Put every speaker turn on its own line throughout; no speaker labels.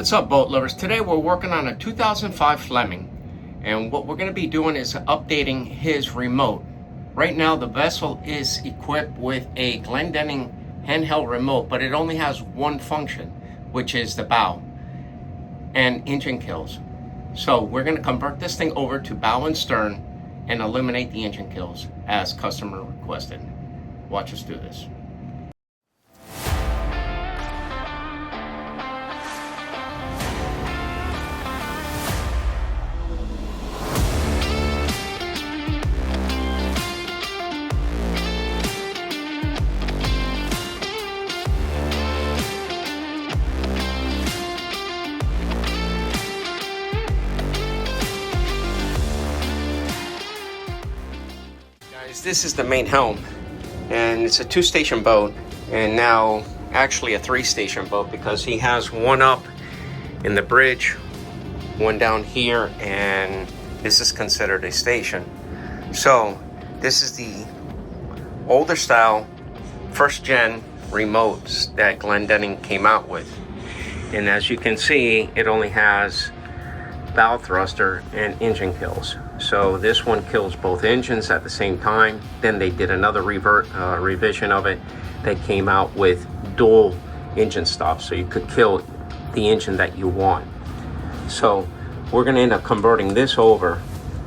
What's up, boat lovers? Today we're working on a 2005 Fleming, and what we're going to be doing is updating his remote. Right now the vessel is equipped with a Glendinning handheld remote, but it only has one function, which is the bow and engine kills. So we're going to convert this thing over to bow and stern and eliminate the engine kills as customer requested. Watch us do this. This is the main helm, and it's a 2-station boat, and now actually a 3-station boat because he has one up in the bridge, one down here, and this is considered a station. So this is the older style 1st gen remotes that Glendinning came out with, and as you can see, it only has bow thruster and engine kills. So this one kills both engines at the same time. Then they did another revision of it that came out with dual engine stops, so you could kill the engine that you want. So we're going to end up converting this over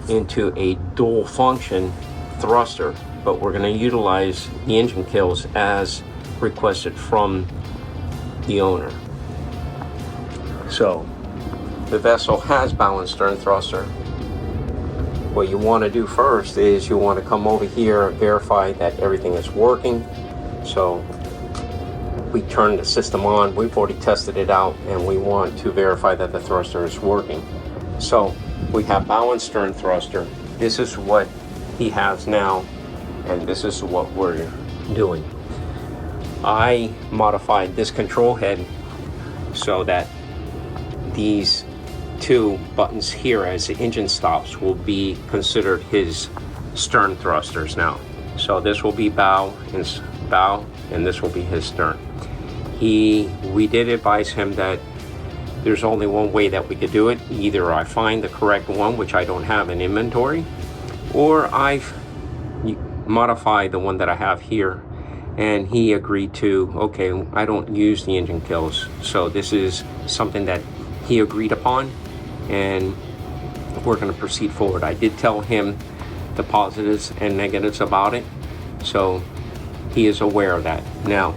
into a dual function thruster, but we're going to utilize the engine kills as requested from the owner. So the vessel has bow and stern thruster. What you want to do first is you want to come over here and verify that everything is working. So we turn the system on. We've already tested it out, and we want to verify that the thruster is working. So we have bow and stern thruster. This is what he has now, and this is what we're doing. I modified this control head so that these 2 buttons here as the engine stops will be considered his stern thrusters now. So this will be bow, and this will be his stern. We did advise him that there's only one way that we could do it. Either I find the correct one, which I don't have in inventory, or I've modified the one that I have here, and he agreed to, okay, I don't use the engine kills. So this is something that he agreed upon, and we're going to proceed forward. I did tell him the positives and negatives about it, so he is aware of that. Now,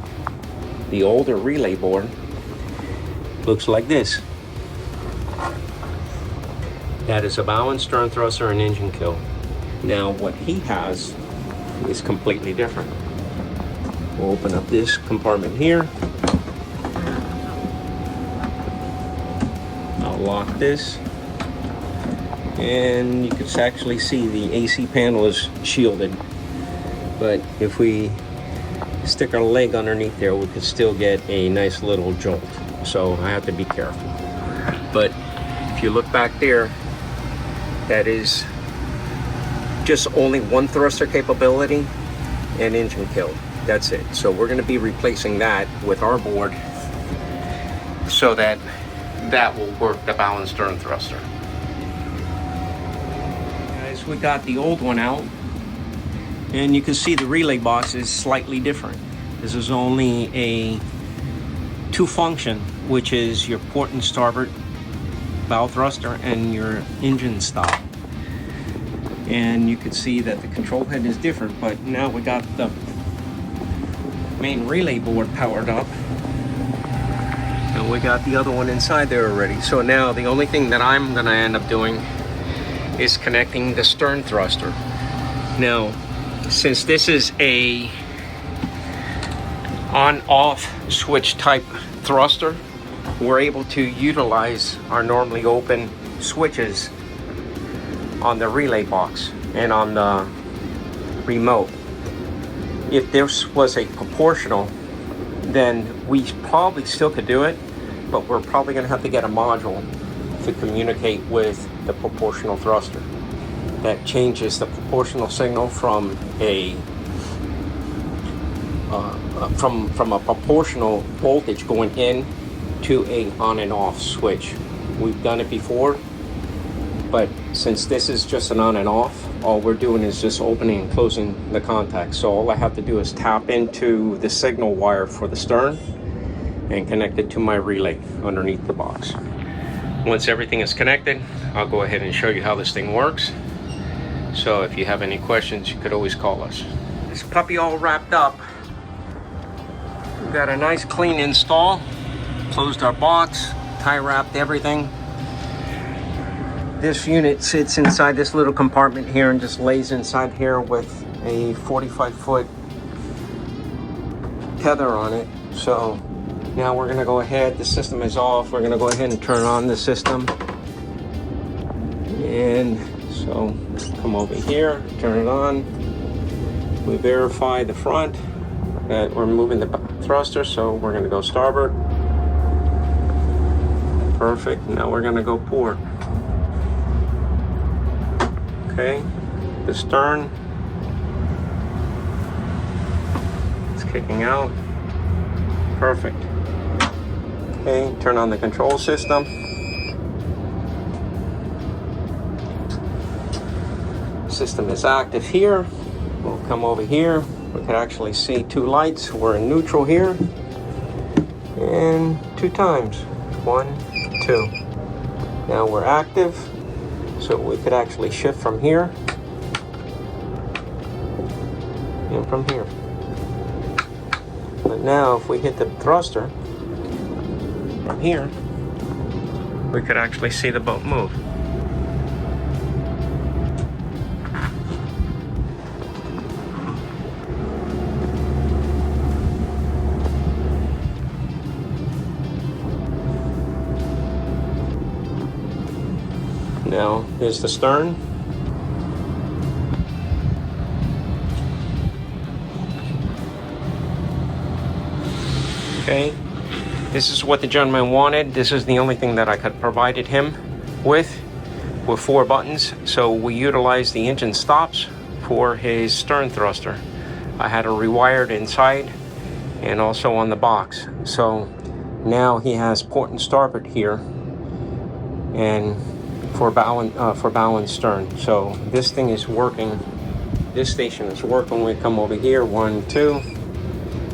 the older relay board looks like this. That is a bow and stern thruster and engine kill. Now, what he has is completely different. We'll open up this compartment here. Lock this, and you can actually see the AC panel is shielded, but if we stick our leg underneath there, we could still get a nice little jolt, so I have to be careful. But if you look back there, that is just only one thruster capability and engine kill. That's it. So we're going to be replacing that with our board so that will work the bow and stern thruster. Guys, we got the old one out, and you can see the relay box is slightly different. This is only a 2-function, which is your port and starboard bow thruster and your engine stop. And you can see that the control head is different, but now we got the main relay board powered up, and we got the other one inside there already. So now the only thing that I'm gonna end up doing is connecting the stern thruster. Now, since this is a on-off switch type thruster, we're able to utilize our normally open switches on the relay box and on the remote. If this was a proportional, then we probably still could do it, but we're probably going to have to get a module to communicate with the proportional thruster that changes the proportional signal from a from a proportional voltage going in to a on and off switch. We've done it before, but since this is just an on and off, all we're doing is just opening and closing the contact. So all I have to do is tap into the signal wire for the stern and connect it to my relay underneath the box. Once everything is connected, I'll go ahead and show you how this thing works. So if you have any questions, you could always call us. This puppy all wrapped up. We've got a nice clean install. Closed our box, tie wrapped everything. This unit sits inside this little compartment here and just lays inside here with a 45-foot tether on it. So now we're gonna go ahead, the system is off, we're gonna go ahead and turn on the system. And so come over here, turn it on. We verify the front that we're moving the thruster, so we're gonna go starboard. Perfect, now we're gonna go port. Okay, the stern, it's kicking out. Perfect. Okay, turn on the control system. System is active here. We'll come over here. We can actually see two lights. We're in neutral here. And 2 times. 1, 2. Now we're active. So we could actually shift from here and from here. But now if we hit the thruster from here, we could actually see the boat move. Now, here's the stern. Okay, this is what the gentleman wanted. This is the only thing that I could provided him with 4 buttons. So we utilized the engine stops for his stern thruster. I had it rewired inside and also on the box. So now he has port and starboard here, and for bow and stern. So this thing is working. This station is working. We come over here, 1, 2,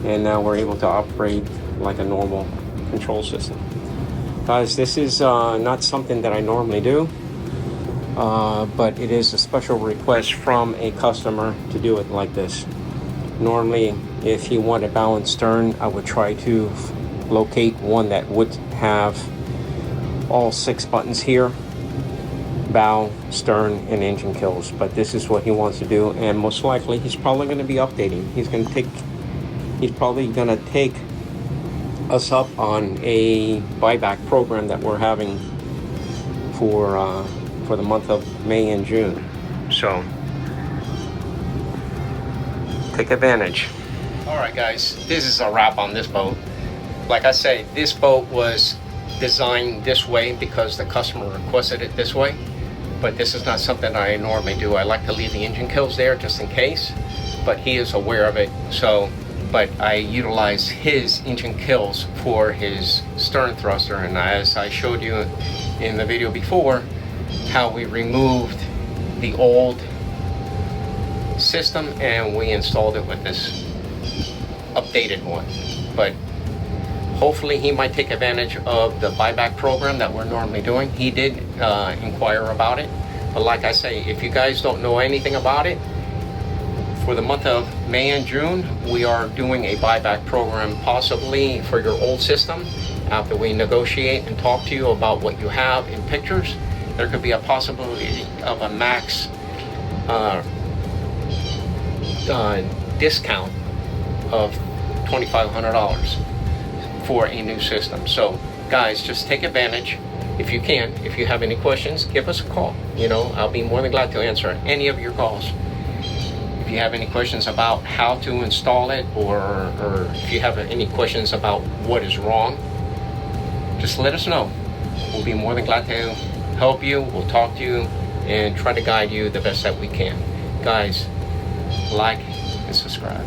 and now we're able to operate like a normal control system. Guys, this is not something that I normally do, but it is a special request from a customer to do it like this. Normally, if you want a bow and stern, I would try to locate one that would have all 6 buttons here: bow, stern, and engine kills. But this is what he wants to do, and most likely he's probably going to be updating. He's probably going to take us up on a buyback program that we're having for the month of May and June. So take advantage. All right, guys, this is a wrap on this boat. Like I say, this boat was designed this way because the customer requested it this way. But this is not something I normally do. I like to leave the engine kills there just in case, but he is aware of it. So, but I utilize his engine kills for his stern thruster, and as I showed you in the video before, how we removed the old system and we installed it with this updated one. But hopefully he might take advantage of the buyback program that we're normally doing. He did inquire about it. But like I say, if you guys don't know anything about it, for the month of May and June, we are doing a buyback program possibly for your old system. After we negotiate and talk to you about what you have in pictures, there could be a possibility of a max discount of $2,500 for a new system. So guys, just take advantage if you can. If you have any questions, give us a call. You know, I'll be more than glad to answer any of your calls. If you have any questions about how to install it, or if you have any questions about what is wrong, just let us know. We'll be more than glad to help you. We'll talk to you and try to guide you the best that we can. Guys, like and subscribe.